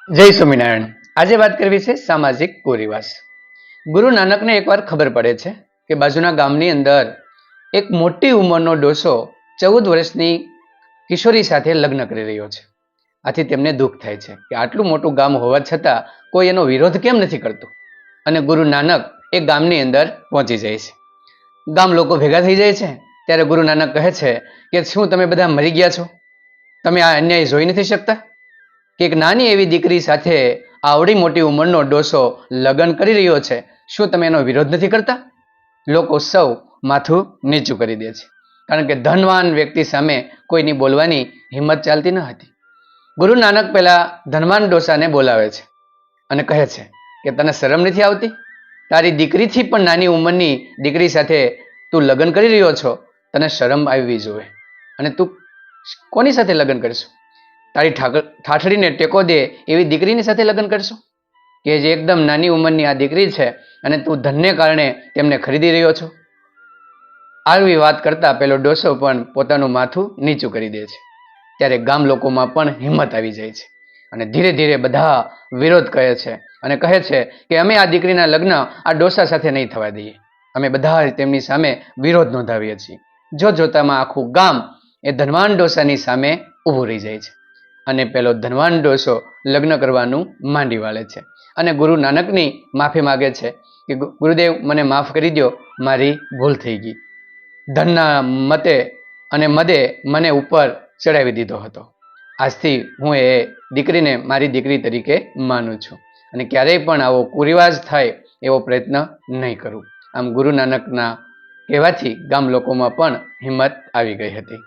જય સ્વામિનારાયણ। આજે વાત કરવી છે સામાજિક કુરિવાજ। ગુરુ નાનકને એકવાર ખબર પડે છે કે બાજુના ગામની અંદર એક મોટી ઉંમરનો ડોસો 14 વર્ષની કિશોરી સાથે લગ્ન કરી રહ્યો છે। આથી તેમને દુઃખ થાય છે કે આટલું મોટું ગામ હોવા છતાં કોઈ એનો વિરોધ કેમ નથી કરતું। અને ગુરુ નાનક એ ગામની અંદર પહોંચી જાય છે। ગામ લોકો ભેગા થઈ જાય છે ત્યારે ગુરુ નાનક કહે છે કે શું તમે બધા મરી ગયા છો? તમે આ અન્યાય જોઈ નથી શકતા કે એક નાની એવી દીકરી સાથે આવડી મોટી ઉંમરનો ડોસો લગ્ન કરી રહ્યો છે, શું તમે એનો વિરોધ નથી કરતા? લોકો સૌ માથું નીચું કરી દે છે, કારણ કે ધનવાન વ્યક્તિ સામે કોઈની બોલવાની હિંમત ચાલતી ન હતી। ગુરુ નાનક પહેલા ધનવાન ડોસાને બોલાવે છે અને કહે છે કે તને શરમ નથી આવતી? તારી દીકરીથી પણ નાની ઉંમરની દીકરી સાથે તું લગ્ન કરી રહ્યો છો, તને શરમ આવવી જોઈએ। અને તું કોની સાથે લગ્ન કરશો? તારી ઠાઠડીને ટેકો દે એવી દીકરીની સાથે લગ્ન કરશો કે જે એકદમ નાની ઉંમરની આ દીકરી છે અને તું ધનને કારણે તેમને ખરીદી રહ્યો છો? આવી વાત કરતા પેલો ડોસો પણ પોતાનું માથું નીચું કરી દે છે। ત્યારે ગામ લોકોમાં પણ હિંમત આવી જાય છે અને ધીરે ધીરે બધા વિરોધ કહે છે અને કહે છે કે અમે આ દીકરીના લગ્ન આ ડોસા સાથે નહીં થવા દઈએ। અમે બધા તેમની સામે વિરોધ નોંધાવીએ છીએ। જોતામાં આખું ગામ એ ધનવાન ડોસાની સામે ઊભું રહી જાય છે અને પેલો ધનવાન ડોસો લગ્ન કરવાનું માંડી વાળે છે અને ગુરુ નાનકની માફી માગે છે કે ગુરુદેવ મને માફ કરી દો, મારી ભૂલ થઈ ગઈ। ધનના મતે અને મદે મને ઉપર ચડાવી દીધો હતો। આજથી હું એ દીકરીને મારી દીકરી તરીકે માનું છું અને ક્યારેય પણ આવો કુરિવાજ થાય એવો પ્રયત્ન નહીં કરું। આમ ગુરુ નાનકના કહેવાથી ગામ લોકોમાં પણ હિંમત આવી ગઈ હતી।